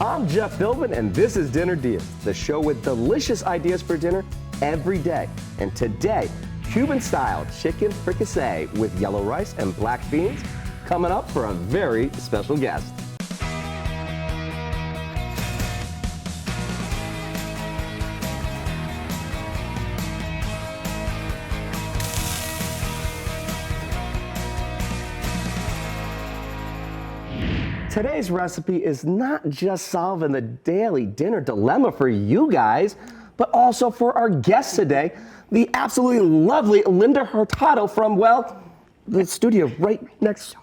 I'm Jeff Philbin, and this is Dinner DeeAs, the show with delicious ideas for dinner every day. And today, Cuban-style chicken fricassee with yellow rice and black beans coming up for a very special guest. Today's recipe is not just solving the daily dinner dilemma for you guys, but also for our guest today, the absolutely lovely Linda Hurtado from, well, the studio right next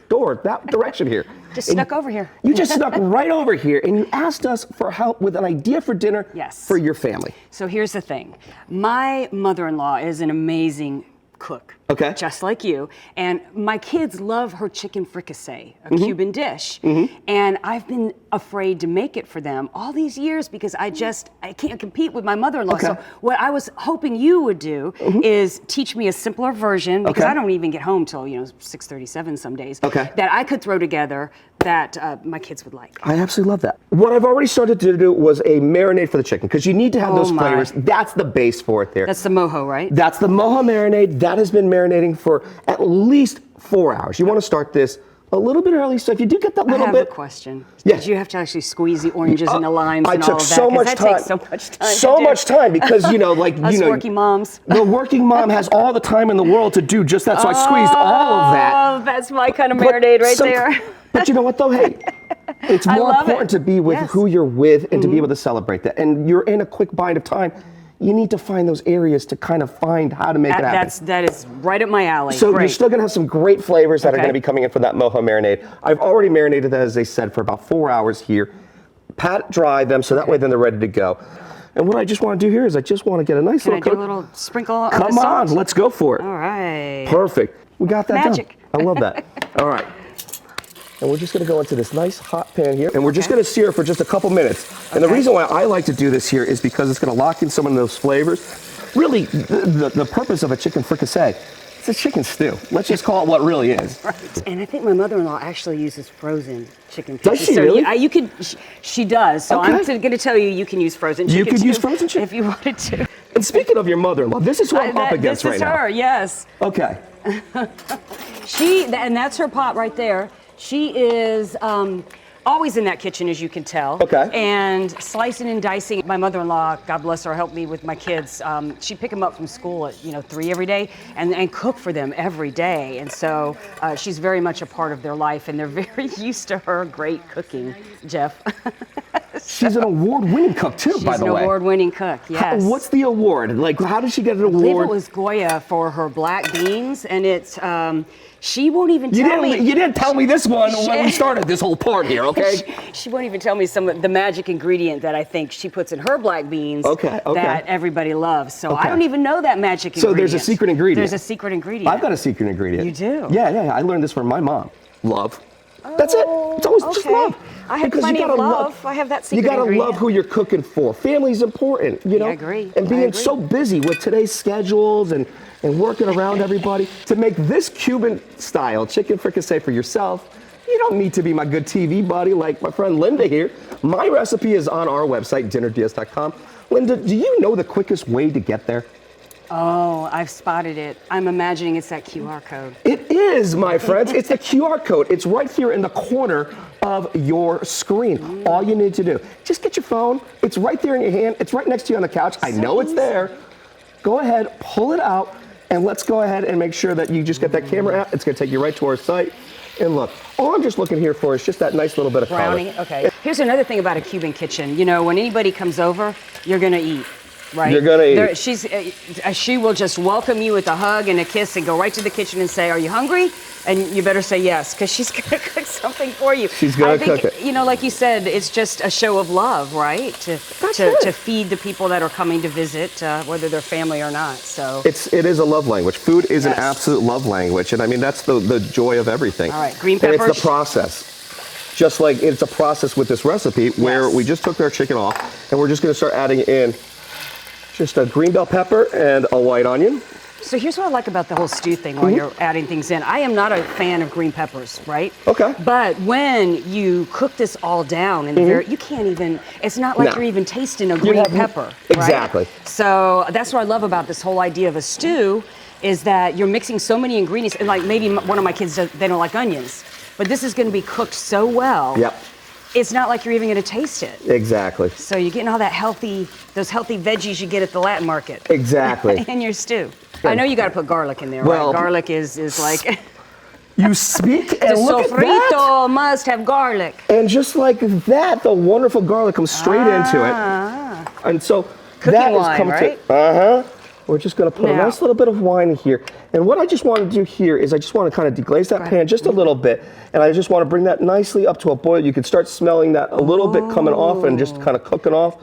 door, that direction here. Just snuck over here. You just snuck right over here, and you asked us for help with an idea for dinner for your family. So here's the thing. My mother-in-law is an amazing cook. Okay. Just like you. And my kids love her chicken fricassee, a Cuban dish. And I've been afraid to make it for them all these years because I can't compete with my mother-in-law. So what I was hoping you would do is teach me a simpler version, because I don't even get home till 6:37 some days, that I could throw together that my kids would like. I absolutely love that. What I've already started to do was a marinade for the chicken, because you need to have those flavors. That's the base for it there. That's the mojo, right? That's the mojo marinade. That has been marinating for at least 4 hours. You want to start this a little bit early, so if you do get that little bit. I have a question. Did you have to actually squeeze the oranges and the limes and all of that? So much time. That takes so much time. So much time, because Us working moms. The working mom has all the time in the world to do just that. So I squeezed all of that. Oh, that's my kind of marinade right there. But you know what though? Hey, it's more important to be with who you're with and to be able to celebrate that. And you're in a quick bind of time. You need to find those areas to kind of find how to make it happen. That is right up my alley. So you're still going to have some great flavors that are going to be coming in for that mojo marinade. I've already marinated that, as they said, for about 4 hours here. Pat dry them so that way then they're ready to go. And what I just want to do here is I just want to get a nice little coat. Can I do a little sprinkle of the salt? Come on, let's go for it. All right. Perfect. We got that Magic. done. I love that. All right. And we're just going to go into this nice hot pan here, and we're just going to sear for just a couple minutes. And the reason why I like to do this here is because it's going to lock in some of those flavors. Really, the purpose of a chicken fricassee, it's a chicken stew. Let's just call it what it really is. Right. And I think my mother-in-law actually uses frozen chicken pieces. Does she really? She does. So I'm going to tell you, you can use frozen chicken. You can use frozen chicken? If you wanted to. And speaking of your mother-in-law, this is what I'm up against right now. This is her, yes. Okay. And that's her pot right there. She is always in that kitchen, as you can tell. Okay. And slicing and dicing. My mother-in-law, God bless her, helped me with my kids. She'd pick them up from school at 3 every day and cook for them every day. And so she's very much a part of their life, and they're very used to her great cooking, Jeff. She's an award-winning cook too, by the way. She's an award-winning cook, yes. What's the award? Like, how did she get an award? I believe it was Goya for her black beans, and it's, she won't even tell me. You didn't tell me this one when we started this whole part here, okay? She won't even tell me some of the magic ingredient that I think she puts in her black beans that everybody loves. So I don't even know that magic ingredient. So there's a secret ingredient. There's a secret ingredient. I've got a secret ingredient. You do? Yeah. I learned this from my mom. Love. That's it. It's always just love. I have plenty of love. I have that secret ingredient. You gotta love who you're cooking for. Family's important, you know? I agree. And being so busy with today's schedules and working around everybody, to make this Cuban-style chicken fricassee for yourself, you don't need to be my good TV buddy like my friend Linda here. My recipe is on our website, dinnerdeas.com. Linda, do you know the quickest way to get there? Oh, I've spotted it. I'm imagining it's that QR code. It is, my friends. It's the QR code. It's right here in the corner of your screen. All you need to do, just get your phone. It's right there in your hand. It's right next to you on the couch. I know it's there. Go ahead, pull it out, and let's go ahead and make sure that you just get that camera out. It's going to take you right to our site. And look, all I'm just looking here for is just that nice little bit of brownie. color. Okay. Here's another thing about a Cuban kitchen. When anybody comes over, you're going to eat. Right? You're gonna eat. She will just welcome you with a hug and a kiss and go right to the kitchen and say, "Are you hungry?" And you better say yes, because she's gonna cook something for you. She's gonna cook it. Like you said, it's just a show of love, right? To feed the people that are coming to visit, whether they're family or not. So it is a love language. Food is an absolute love language, and I mean that's the joy of everything. All right, green peppers. And it's the process. Just like it's a process with this recipe where we just took our chicken off, and we're just gonna start adding in just a green bell pepper and a white onion. So here's what I like about the whole stew thing while you're adding things in. I am not a fan of green peppers, right? Okay. But when you cook this all down, in the very, you can't even, it's not like No. you're even tasting a green pepper. Exactly. Right? So that's what I love about this whole idea of a stew, is that you're mixing so many ingredients. And like maybe one of my kids, they don't like onions, but this is going to be cooked so well. Yep. It's not like you're even going to taste it. Exactly. So you're getting all that those healthy veggies you get at the Latin market. Exactly. In your stew. I know you got to put garlic in there, Well, right? Garlic is like You speak the and look at that. sofrito must have garlic. And just like that, the wonderful garlic comes straight into it. And so Cooking that is wine, come right? to, We're just gonna put a Now. nice little bit of wine here. And what I just want to do here is I just want to kind of deglaze that pan just a little bit. And I just want to bring that nicely up to a boil. You can start smelling that a little bit coming off and just kind of cooking off.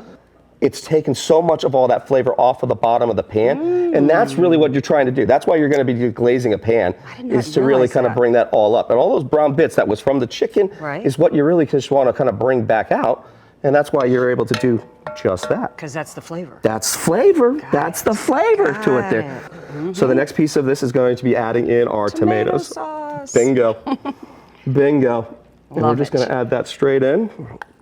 It's taken so much of all that flavor off of the bottom of the pan. And that's really what you're trying to do. That's why you're going to be deglazing a pan, is to really kind of bring that all up. And all those brown bits that was from the chicken is what you really just want to kind of bring back out. And that's why you're able to do just that. Because that's the flavor. That's flavor. That's the flavor to it there. So the next piece of this is going to be adding in our tomatoes. Sauce. Bingo. Bingo. And we're Love just it. going to add that straight in.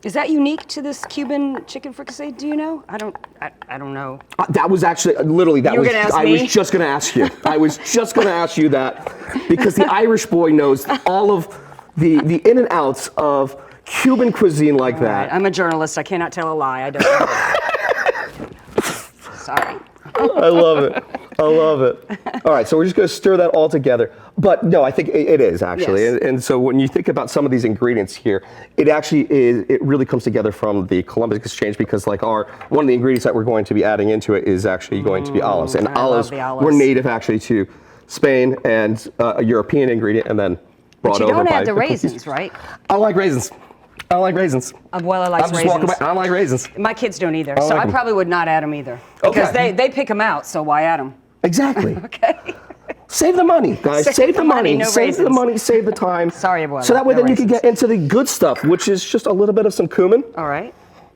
Is that unique to this Cuban chicken fricassee? Do you know? I don't know. That was actually literally that You were was gonna ask I me? was just going to ask you. I was just going to ask you that because the Irish boy knows all of the in and outs of Cuban cuisine like that. Right. I'm a journalist. I cannot tell a lie. I don't know. Sorry. I love it. I love it. All right, so we're just going to stir that all together. But no, I think it is actually. Yes. And so when you think about some of these ingredients here, it actually is, it really comes together from the Columbus Exchange because like one of the ingredients that we're going to be adding into it is actually going to be olives. And I love the olives. were native actually to Spain and a European ingredient and then brought But you over don't by add the cookies. raisins, right? I like raisins. I like raisins. Well, I like I'm just walking raisins. by, I like raisins. My kids don't either, I so like I 'em. probably would not add them either. Because Okay. they pick them out, so why add them? Exactly. Okay. Save the money, guys. Save the money. no Save the raisins. money. Save the time. Sorry, Abuela, So that way no then you can raisins. get into the good stuff, which is just a little bit of some cumin. All right.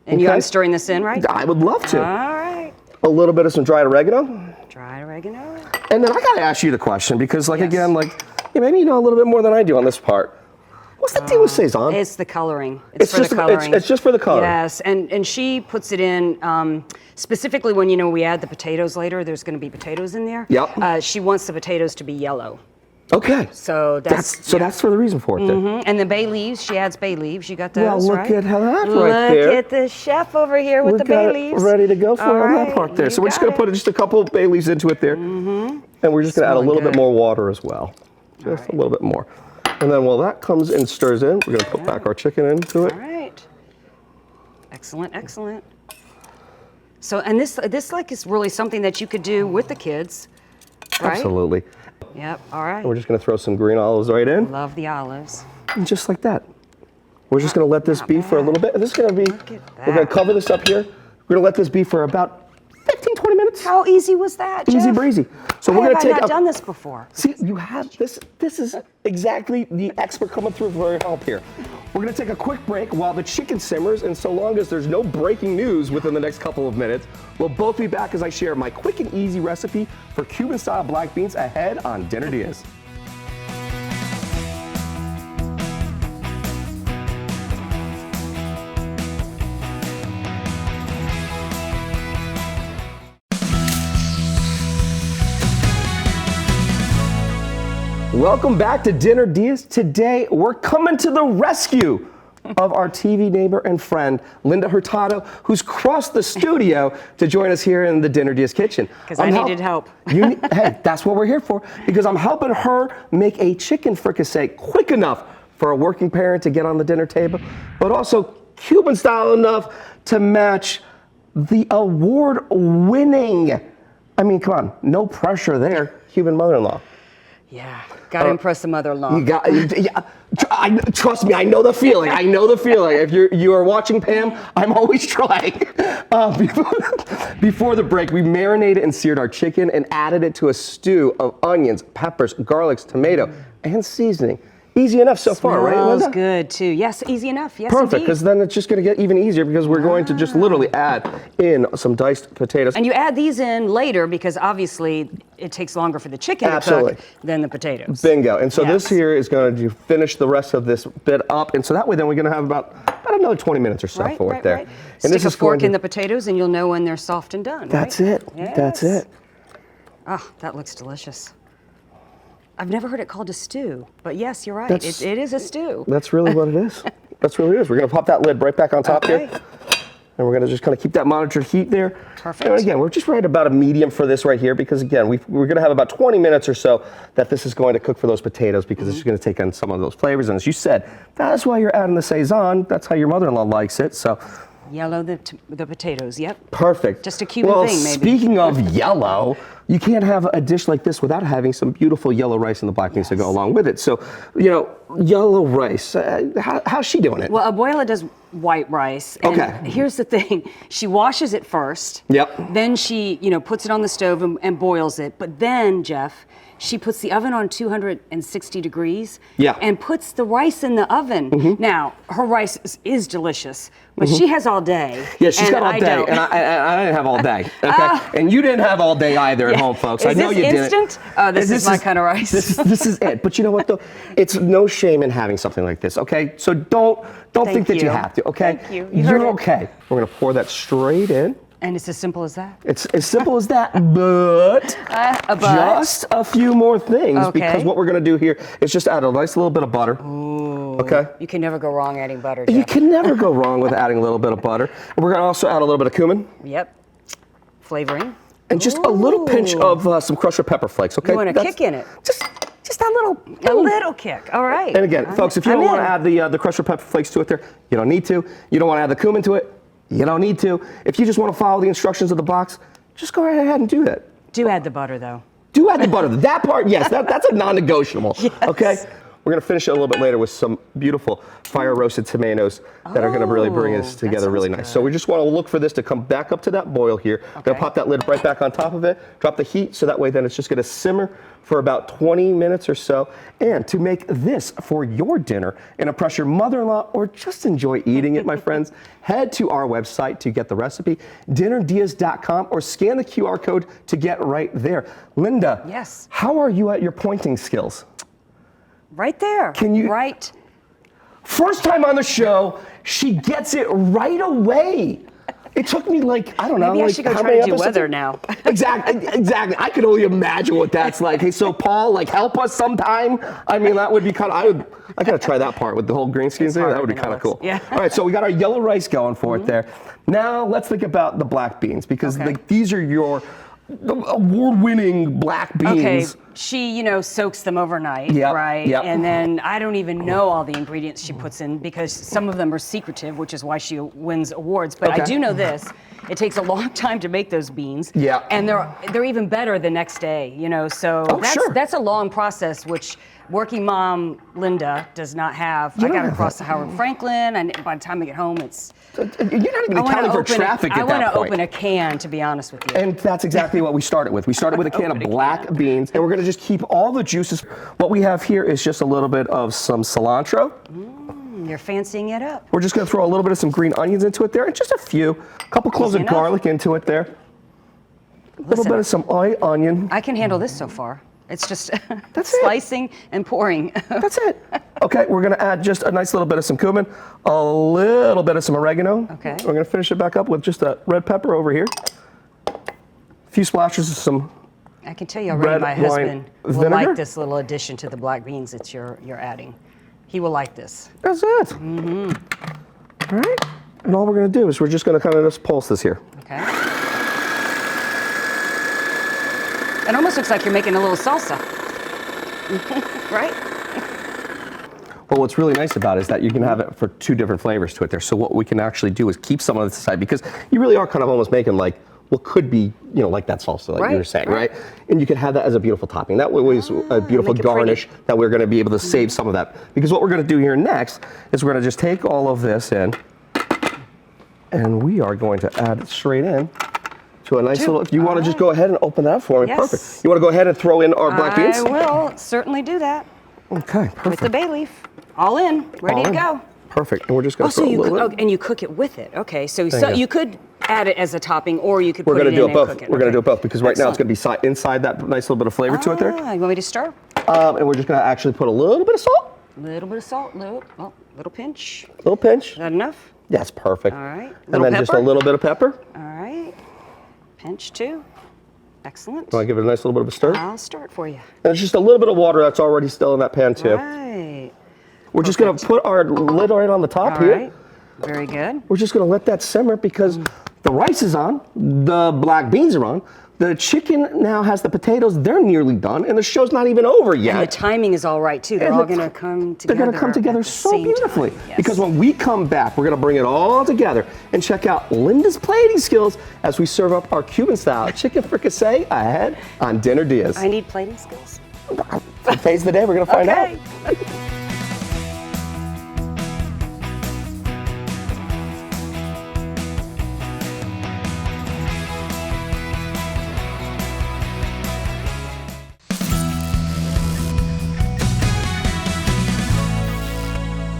And I'm stirring this in, right? I would love to. All right. A little bit of some dried oregano. Dried oregano. And then I got to ask you the question because, like, Yes. again, like, yeah, maybe you know a little bit more than I do on this part. What's the deal with Saison? It's the coloring. It's for just the coloring. It's just for the color. Yes, and she puts it in specifically when we add the potatoes later. There's going to be potatoes in there. Yep. She wants the potatoes to be yellow. Okay. So that's that's for the reason for it. Then. And the bay leaves. She adds bay leaves. You got those, Well, look right? at how that Look right there. at the chef over here with We the got bay it leaves. ready to go for All on that right, part there. you So we're just got going to put it. just a couple of bay leaves into it there. And we're just going to add a Smelling little bit good. more water as well. Just a little bit more. And then while that comes and stirs in, we're going to put back our chicken into it. All right. Excellent, excellent. So, and this like is really something that you could do with the kids, right? Absolutely. Yep. All right. And we're just going to throw some green olives right in. Love the olives. And just like that. We're just going to let this be for a little bit. And this is going to be, Look at we're going to that. cover this up here. We're going to let this be for about 15, 20 minutes. How easy was that, Easy Jeff? breezy. So Why we're going have to I take not a, done this before? See, you have this. This is exactly the expert coming through for your help here. We're going to take a quick break while the chicken simmers, and so long as there's no breaking news within the next couple of minutes, we'll both be back as I share my quick and easy recipe for Cuban-style black beans ahead on Dinner DeeAs. Welcome back to Dinner DeeAs. Today, we're coming to the rescue of our TV neighbor and friend, Linda Hurtado, who's crossed the studio to join us here in the Dinner DeeAs kitchen. Because I needed help. Hey, that's what we're here for, because I'm helping her make a chicken fricassee quick enough for a working parent to get on the dinner table, but also Cuban style enough to match the award-winning, I mean, come on, no pressure there, Cuban mother-in-law. Yeah. Got to impress the mother-in-law. Trust me, I know the feeling. I know the feeling. If you are watching Pam, I'm always trying. Before the break, we marinated and seared our chicken and added it to a stew of onions, peppers, garlics, tomato, and seasoning. Easy enough so far, right, Smells Linda? good too. Yes, easy enough. Yes, Perfect, indeed. because then it's just going to get even easier because we're going to just literally add in some diced potatoes. And you add these in later because obviously it takes longer for the chicken to cook than the potatoes. Bingo. And so this here is going to finish the rest of this bit up. And so that way then we're going to have about another 20 minutes or so for it there. Right. And Stick a fork in the potatoes and you'll know when they're soft and done. That's it. Yes. That's it. Oh, that looks delicious. I've never heard it called a stew, but yes, you're right. It is a stew. That's really what it is. That's really what it is. We're going to pop that lid right back on top here. And we're going to just kind of keep that monitored heat there. Perfect. And again, we're just right about a medium for this right here because again, we're going to have about 20 minutes or so that this is going to cook for those potatoes because it's going to take on some of those flavors. And as you said, that's why you're adding the Saison. That's how your mother-in-law likes it. So yellow the potatoes, yep. Perfect. Just a Cuban thing, maybe. Speaking of yellow, you can't have a dish like this without having some beautiful yellow rice and the black beans to go along with it. So, yellow rice, how's she doing it? Well, Abuela does white rice. And here's the thing. She washes it first. Yep. Then she, puts it on the stove and boils it. But then, Jeff, she puts the oven on 260 degrees and puts the rice in the oven. Now, her rice is delicious, but she has all day. Yeah, she's got all day, and I didn't have all day. Okay, and you didn't have all day either at home, folks. I know you didn't. Instant? Oh, this is my kind of rice. This is it. But you know what though? It's no shame in having something like this. Okay, so don't think that you have to. Okay, Thank you. You're okay. We're gonna pour that straight in. And it's as simple as that. It's as simple as that, but just a few more things because what we're going to do here is just add a nice little bit of butter. Ooh. Okay. You can never go wrong adding butter, Jeff. You can never go wrong with adding a little bit of butter. And we're going to also add a little bit of cumin. Yep. Flavoring. And just a little pinch of some crushed pepper flakes. Okay. You want a kick in it. Just that little. A little kick. All right. And again, folks, if you don't want to add the crushed pepper flakes to it there, you don't need to. You don't want to add the cumin to it. You don't need to. If you just want to follow the instructions of the box, just go right ahead and do that. Do add the butter, though. Do add the butter. That part, yes, that's a non-negotiable. Yes. Okay? We're going to finish it a little bit later with some beautiful fire-roasted tomatoes that are going to really bring this together really nice. So we just want to look for this to come back up to that boil here. Going to pop that lid right back on top of it, drop the heat, so that way then it's just going to simmer for about 20 minutes or so. And to make this for your dinner and impress your mother-in-law or just enjoy eating it, my friends, head to our website to get the recipe, dinnerdeas.com, or scan the QR code to get right there. Linda, yes. How are you at your pointing skills? Right there. Can you? Right. First time on the show, she gets it right away. It took me I don't know. Maybe I should go try to do weather now. Exactly. I could only imagine what that's like. Hey, so Paul, help us sometime. I mean, that would be kind of. I gotta try that part with the whole green screen thing. That would be kind of cool. Yeah. All right, so we got our yellow rice going for it there. Now let's think about the black beans because these are your award-winning black beans. Okay, she, soaks them overnight, right? Yep. And then I don't even know all the ingredients she puts in because some of them are secretive, which is why she wins awards. But I do know this. It takes a long time to make those beans. Yeah. And they're even better the next day, so that's a long process, which working mom Linda does not have. I got to cross the Howard Franklin, and by the time I get home, it's. You're not even accounting for traffic at that point. I want to open a can, to be honest with you. And that's exactly what we started with. We started with a can of black beans, and we're going to just keep all the juices. What we have here is just a little bit of some cilantro. You're fancying it up. We're just going to throw a little bit of some green onions into it there, and just a couple cloves of garlic into it there. A little bit of some onion. I can handle this so far. It's just That's slicing and pouring. That's it. Okay, we're gonna add just a nice little bit of some cumin, a little bit of some oregano. Okay. We're gonna finish it back up with just a red pepper over here. A few splashes of some. I can tell you already my husband will vinegar. like this little addition to the black beans that you're adding. He will like this. That's it. All right. And all we're gonna do is we're just gonna kind of just pulse this here. Okay. It almost looks like you're making a little salsa. Right? Well, what's really nice about it is that you can have it for two different flavors to it there. So what we can actually do is keep some of this aside because you really are kind of almost making what could be, like that salsa, like you were saying, right? And you can have that as a beautiful topping. That way is a beautiful garnish that we're going to be able to save some of that. Because what we're going to do here next is we're going to just take all of this in, and we are going to add it straight in to a nice little. If you want to just go ahead and open that for me, perfect. You want to go ahead and throw in our black beans? I will certainly do that. Okay, perfect. With the bay leaf. All in, ready to go. Perfect. And we're just going to So throw you a little bit. and you cook it with it. Okay, so you. you could add it as a topping, or you could We're put going it to do in it both. and cook it. We're going to do it Okay. both because right now it's Excellent. going to be inside that nice little bit of flavor to it there. You want me to stir? And we're just going to actually put a little bit of salt. A little bit of salt, little pinch. Little pinch. Is that enough? That's perfect. All right. And then just a little bit of pepper. All right. Pinch too. Excellent. Want to give it a nice little bit of a stir? I'll stir it for you. And it's just a little bit of water that's already still in that pan too. Right. We're just going to put our lid right on the top All here. right. Very good. We're just going to let that simmer because the rice is on, the black beans are on, the chicken now has the potatoes, they're nearly done, and the show's not even over yet. And the timing is all right too. They're all going to come together. They're going to come together at the so same beautifully. time. Yes. Because when we come back, we're going to bring it all together and check out Linda's plating skills as we serve up our Cuban-style chicken fricassee ahead on Dinner DeeAs. I need plating skills. Today's the day we're going to find out.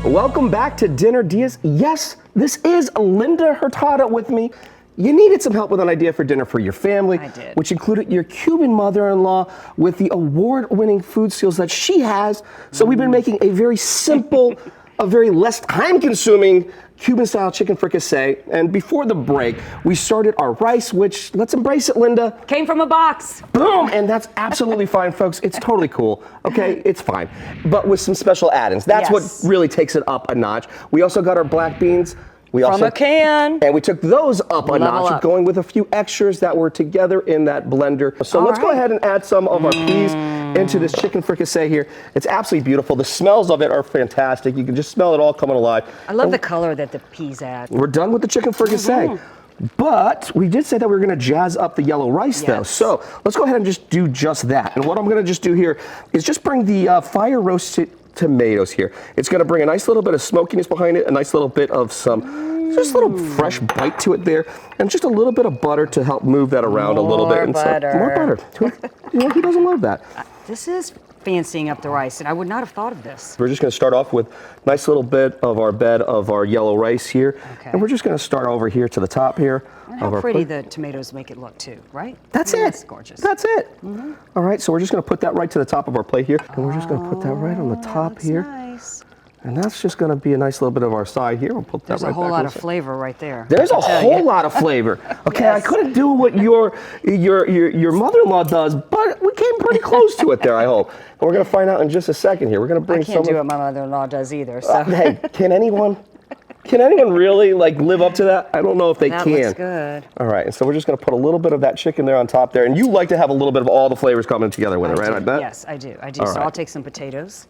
Welcome back to Dinner DeeAs. Yes, this is Linda Hurtado with me. You needed some help with an idea for dinner for your family, I did. which included your Cuban mother-in-law with the award-winning food skills that she has. So we've been making a very simple, a very less time-consuming Cuban-style chicken fricassee. And before the break, we started our rice, which, let's embrace it, Linda. Came from a box. Boom! And that's absolutely fine, folks. It's totally cool. Okay, it's fine. But with some special add-ins. That's Yes. what really takes it up a notch. We also got our black beans. We From a can. And we took those up a Level notch, up. going with a few extras that were together in that blender. So All let's go right. ahead and add some of our peas into this chicken fricassee here. It's absolutely beautiful. The smells of it are fantastic. You can just smell it all coming alive. I love the color that the peas add. We're done with the chicken fricassee. But we did say that we were going to jazz up the yellow rice though. Yes. So let's go ahead and just do just that. And what I'm going to just do here is just bring the fire roasted tomatoes here. It's going to bring a nice little bit of smokiness behind it, a nice little bit of just a little fresh bite to it there, and just a little bit of butter to help move that around a little bit. More And so- butter. more butter. You know, who doesn't love that? This is fancying up the rice, and I would not have thought of this. We're just going to start off with a nice little bit of our bed of our yellow rice here. Okay. And we're just going to start over here to the top here. And how of our pretty plate. the tomatoes make it look too, right? That's I mean, it. That's gorgeous. That's it. All right, so we're just going to put that right to the top of our plate here. And we're just going to put that right on the top That's here. nice. And that's just going to be a nice little bit of our side here. We'll put that There's right a whole back lot on of the side. flavor right there. There's a I tell whole you. lot of flavor. Okay, Yes. I couldn't do what your mother-in-law does, but we came pretty close to it there, I hope. And we're going to find out in just a second here. We're going to bring I can't some do of, what my mother-in-law does either. So Hey, can anyone really like live up to that? I don't know if they that can. looks good. All right, and so we're just going to put a little bit of that chicken there on top there. And you like to have a little bit of all the flavors coming together with it, right? I bet? Yes, I do. I do. All So right. I'll take some potatoes.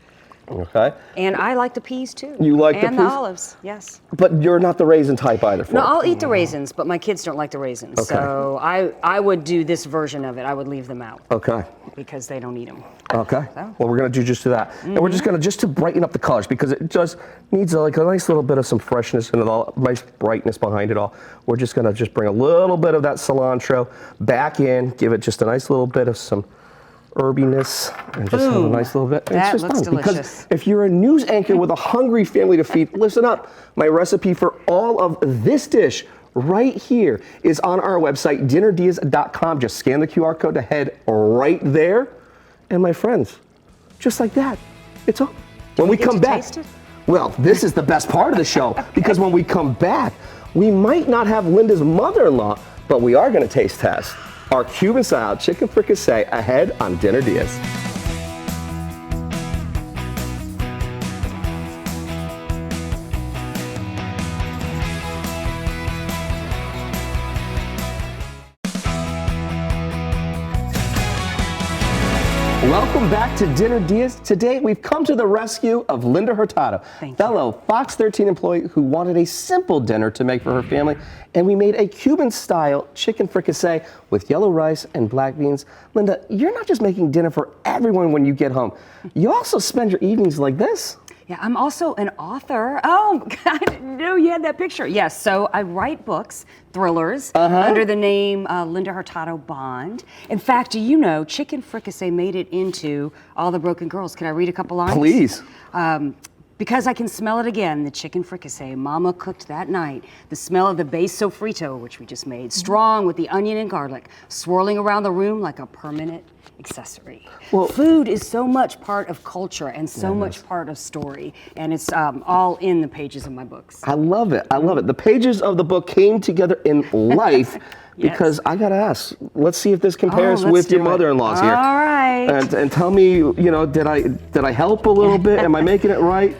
Okay. And I like the peas too. You like the and peas? the olives, yes. But you're not the raisin type either for No, it. I'll eat the raisins, but my kids don't like the raisins. Okay. So I would do this version of it. I would leave them out Okay. because they don't eat them. Okay. So. Well, we're going to do just that. And we're just going to, just to brighten up the colors, because it just needs like a nice little bit of some freshness and all, nice brightness behind it all. We're just going to just bring a little bit of that cilantro back in, give it just a nice little bit of some herbiness, and just have a nice little bit. That it's just looks done. Because delicious. if you're a news anchor with a hungry family to feed, listen up. My recipe for all of this dish right here is on our website, dinnerdeas.com. Just scan the QR code to head right there. And my friends, just like that, it's all. When we get come to back, taste it? well, this is the best part of the show, because when we come back, we might not have Linda's mother-in-law, but we are going to taste test our Cuban-style chicken fricassee ahead on Dinner DeeAs. Welcome back to Dinner DeeAs. Today we've come to the rescue of Linda Hurtado, Thank you. fellow Fox 13 employee who wanted a simple dinner to make for her family, and we made a Cuban-style chicken fricassee with yellow rice and black beans. Linda, you're not just making dinner for everyone when you get home. You also spend your evenings like this. Yeah, I'm also an author. Oh, I didn't know you had that picture. Yes, so I write books, thrillers, under the name Linda Hurtado Bond. In fact, do you know chicken fricassee made it into All the Broken Girls? Can I read a couple lines? Please. Because I can smell it again, the chicken fricassee Mama cooked that night. The smell of the base sofrito, which we just made, strong with the onion and garlic, swirling around the room like a permanent accessory. Well, food is so much part of culture and so much part of story, and it's all in the pages of my books. I love it. I love it. The pages of the book came together in life. Because I gotta ask, let's see if this compares with your mother-in-law's here. All right. And tell me, you know, did I help a little bit? Am I making it right?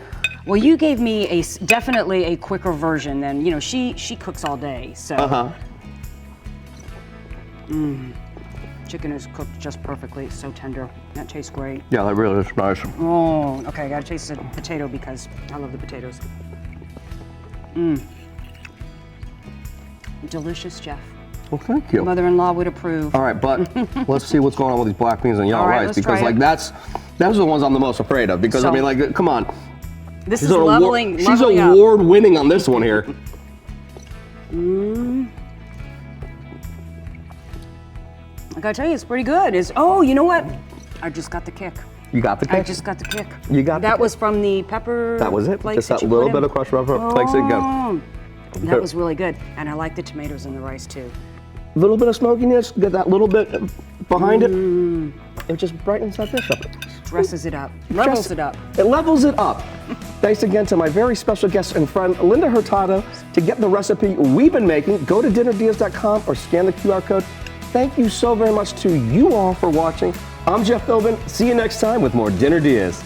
Well, you gave me definitely a quicker version than, you know, she cooks all day, so. Chicken is cooked just perfectly. It's so tender. That tastes great. Yeah, that really is nice. Oh, okay. I gotta taste the potato because I love the potatoes. Delicious, Jeff. Well, thank you. Mother-in-law would approve. All right, but let's see what's going on with these black beans and yellow All right, rice, let's because try like it. those are the ones I'm the most afraid of. Because I So- mean, like, come on. This is leveling She's up. award winning on this one here. I gotta tell you, it's pretty good. Oh, you know what? I just got the kick. You got the I kick? just got the kick. You got the that kick? was from the pepper. That was it. flakes Just that you little put bit in. of crushed pepper flakes it good. Oh, that was really good, and I like the tomatoes and the rice too. A little bit of smokiness, get that little bit behind it. It just brightens that dish up. Dresses it up, levels it up. It levels it up. Thanks again to my very special guest and friend, Linda Hurtado. To get the recipe we've been making, go to dinnerdeals.com or scan the QR code. Thank you so very much to you all for watching. I'm Jeff Philbin. See you next time with more Dinner Deals.